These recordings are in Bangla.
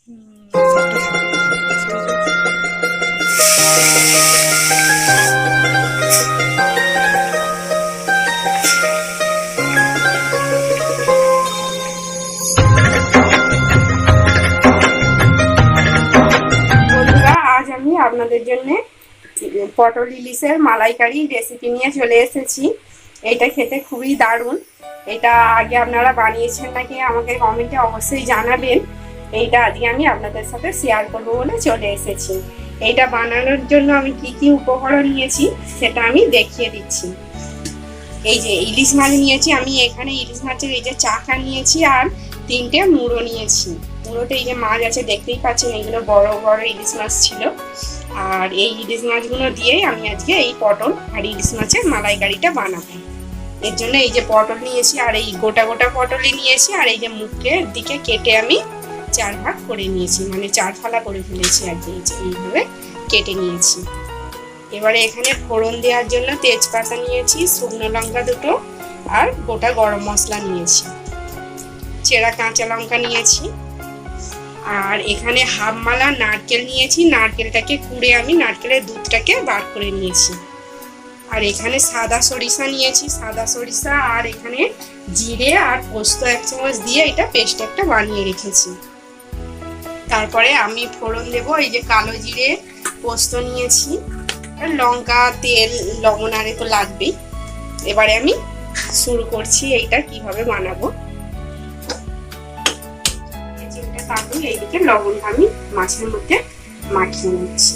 আজ আমি আপনাদের জন্য পটল ইলিশের মালাইকারি রেসিপি নিয়ে চলে এসেছি। এটা খেতে খুবই দারুণ। এটা আগে আপনারা বানিয়েছেন নাকি আমাকে কমেন্টে অবশ্যই জানাবেন। এইটা আজকে আমি আপনাদের সাথে শেয়ার করব বলে চলে এসেছি। এইটা বানানোর জন্য আমি কি কি উপকরণ নিয়েছি সেটা আমি দেখিয়ে দিচ্ছি। এই যে ইলিশ মাছ নিয়েছি আমি, এখানে ইলিশ মাছের এই যে চাকা নিয়েছি আর 3টে মুড়ো নিয়েছি। মুড়োতে এই যে মাছ আছে দেখতেই পাচ্ছেন, এইগুলো বড় বড় ইলিশ মাছ ছিল। আর এই ইলিশ মাছগুলো দিয়েই আমি আজকে এই পটল আর ইলিশ মাছের মালাইকারিটা বানাবো। এর জন্য এই যে পটল নিয়েছি আর এই গোটা গোটা পটলই নিয়েছি, আর এই যে মুখের দিকে কেটে আমি 4 ভাগ করে নিয়েছি, মানে 4 ফালা করে ফেলেছি আর কি, এইভাবে কেটে নিয়েছি। এবারে এখানে ফোড়ন দেওয়ার জন্য তেজপাতা নিয়েছি, শুকনো লঙ্কা 2টো আর গোটা গরম মশলা নিয়েছি, চেরা কাঁচা লঙ্কা নিয়েছি। আর এখানে হাফ মালা নারকেল নিয়েছি, নারকেলটাকে কুড়ে আমি নারকেলের দুধটাকে বার করে নিয়েছি। আর এখানে সাদা সরিষা নিয়েছি, সাদা সরিষা, আর এখানে জিরে আর পোস্ত 1 চামচ দিয়ে এটা পেস্ট একটা বানিয়ে রেখেছি। তারপরে আমি ফোড়ন দেব, এই যে কালো জিরে পোস্ত নিয়েছি, লঙ্কা তেল লবণ আর একটু লাগবেই। এবারে আমি শুরু করছি এইটা কিভাবে বানাবো। এইদিকে লবণটা আমি মাছের মধ্যে মাখিয়ে নিচ্ছি।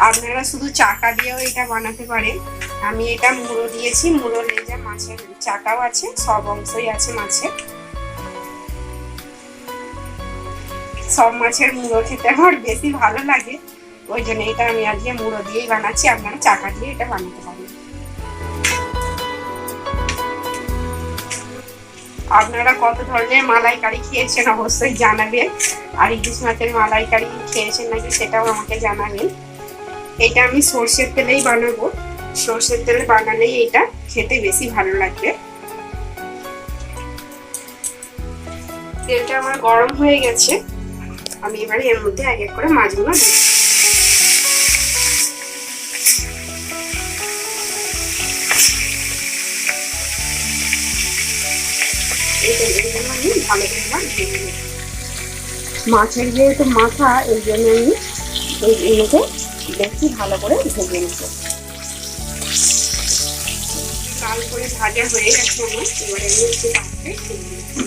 আপনারা শুধু চাকা দিয়েও এটা বানাতে পারেন। আমি এটা মুড়ো দিয়েছি, মুড়ো লেজা মাছের চাকাও আছে, সব অংশই আছে মাছের। সব মাছের মুড়ো খেতে আমার বেশি ভালো লাগে, ওই জন্য এটা আমি আজকে মুড়ো দিয়েই বানাচ্ছি। আপনারা চাকা দিয়ে এটা বানাতে পারেন। আপনারা কত ধরনের মালাইকারি খেয়েছেন অবশ্যই জানাবেন, আর ইলিশ মাছের মালাইকারি খেয়েছেন নাকি সেটাও আমাকে জানাবেন। এটা আমি সর্ষের তেলেই বানাবো, সর্ষের তেলে বানালেই এটা খেতে বেশি ভালো লাগবে। তেলটা আমার গরম হয়ে গেছে, আমি এবারে এর মধ্যে এক এক করে মাছগুলো দিই। আমি ভালো করে ভেজে নেব। মাছের যেহেতু মাথা, এই জন্য আমি এইগুলোকে বেশি ভালো করে ভেজে নেব। লাল করে ভাজা হয়ে গেছে আমার, এবারে আমি একটু পাত্রে তুলে নেব।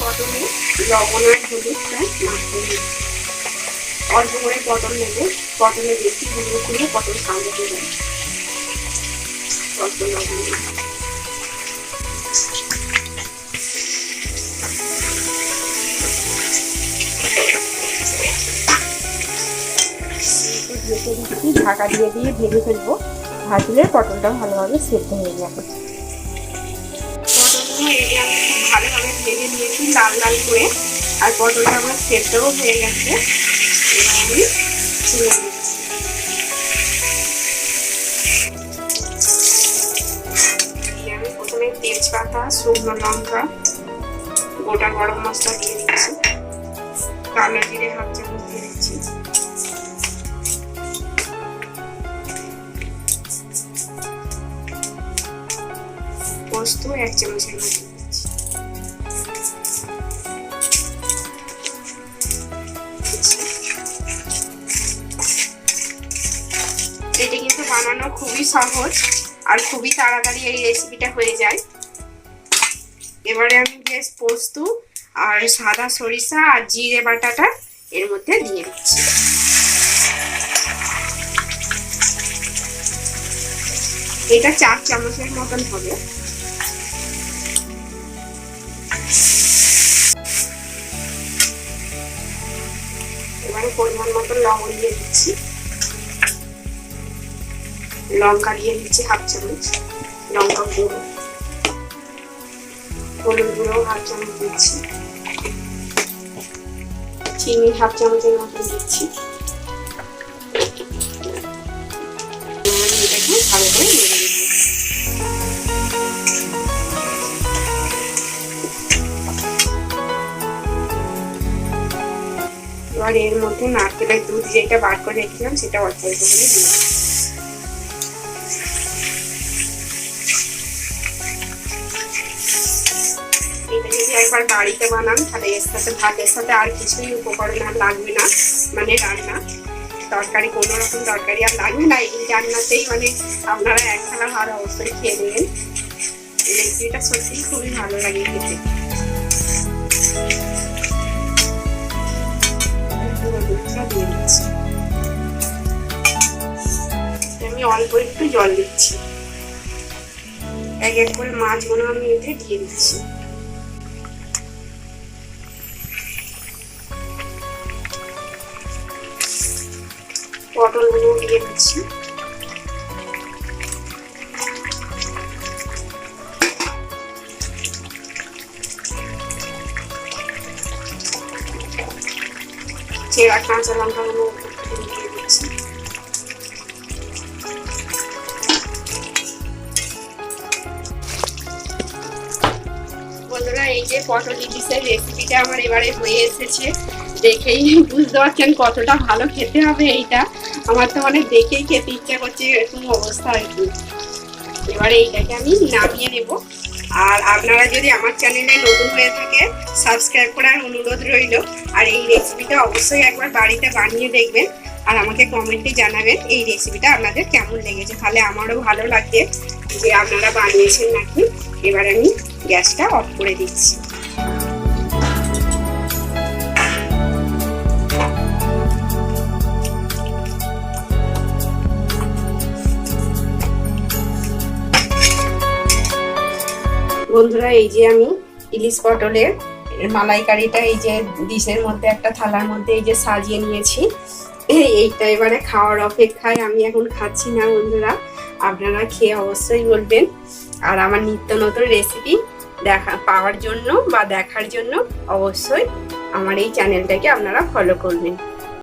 পটলে লবণ আর হলুদটা মাখিয়ে নেব। অল্প করে পটল নেব, পটলে বেশি গুঁড়ো করে পটল কালো হয়ে যাবে। অল্প লবণ নেব। ঢেকে দিচ্ছি, ঢাকা দিয়ে দিয়ে ভেজে ফেলবো। ভাজলে পটলটা ভালোভাবে সেদ্ধ হয়ে যাবে। পটলগুলো এই আমি খুব ভালোভাবে ভেজে নিয়েছি লাল লাল করে, আর পটলটা আমার সেদ্ধও হয়ে গেছে। এবার আমি তুলে দিচ্ছি। আমি প্রথমে তেজপাতা, শুকনো লঙ্কা, গোটা গরম মশলা দিয়ে দিচ্ছি, কালো জিরে 1/2 চামচ দিয়ে দিচ্ছি, পোস্ত 1 চামচের মতো দিচ্ছি। এটা কিন্তু বানানো খুবই সহজ আর খুবই তাড়াতাড়ি এই রেসিপিটা হয়ে যায়। এবারে আমি যে পোস্ত আর সাদা সরিষা আর জিরে বাটাটা এর মধ্যে দিয়ে দিচ্ছি। এটা 4 চামচের মতন হবে। এবারে পরিমাণ মতো লবণ দিয়ে দিচ্ছি, লঙ্কা দিয়ে দিচ্ছি 1/2 চামচ, লঙ্কা গুঁড়ো, হলুদ গুঁড়ো 1/2 চামচ দিচ্ছি, চিনি 1/2 চামচের মতন দিচ্ছি। ভালো করে নেড়ে নেব। এবার এর মধ্যে নারকেলের দুধ যেটা বার করে রেখেছিলাম সেটা অল্প অল্প করে দিয়ে এটা যদি একবার বাড়িতে বানান তাহলে এর সাথে ভাতের সাথে আর কিছুই উপকরণ আর লাগবে না, মানে রান্না তরকারি কোনো রকম তরকারি আর লাগবে না। এই রান্নাতেই মানে আপনারা এক থালা ভাত অবশ্যই খেয়ে নেবেন। এই রেসিপিটা সত্যিই খুবই ভালো লাগে খেতে। দিয়ে দিচ্ছি, আমি অল্প একটু জল দিচ্ছি, এক এক করে মাছগুলো আমি এতে দিয়ে দিচ্ছি। পটলগুলো দিয়ে দিচ্ছি। চেরা কাঁচা লঙ্কাগুলো দিয়ে দিচ্ছি। বন্ধুরা এই যে পটল ইলিশের রেসিপিটা আমার এবারে হয়ে এসেছে, দেখেই বুঝতে পারছেন কতটা ভালো খেতে হবে। এইটা আমার তো মানে দেখেই খেতে ইচ্ছা করছে, এরকম অবস্থা আর কি। এবারে এইটাকে আমি নামিয়ে নেব। আর আপনারা যদি আমার চ্যানেলে নতুন হয়ে থাকে সাবস্ক্রাইব করার অনুরোধ রইল। আর এই রেসিপিটা অবশ্যই একবার বাড়িতে বানিয়ে দেখবেন আর আমাকে কমেন্টে জানাবেন এই রেসিপিটা আপনাদের কেমন লেগেছে, তাহলে আমারও ভালো লাগবে যে আপনারা বানিয়েছেন নাকি। এবার আমি গ্যাসটা অফ করে দিচ্ছি। বন্ধুরা এই যে আমি ইলিশ পটলের মালাইকারিটা এই যে ডিশের মধ্যে একটা থালার মধ্যে এই যে সাজিয়ে নিয়েছি। এইটা এবারে খাওয়ার অপেক্ষায়, আমি এখন খাচ্ছি না বন্ধুরা, আপনারা খেয়ে অবশ্যই বলবেন। আর আমার নিত্য নতুন রেসিপি পাওয়ার জন্য বা দেখার জন্য অবশ্যই আমার এই চ্যানেলটাকে আপনারা ফলো করবেন।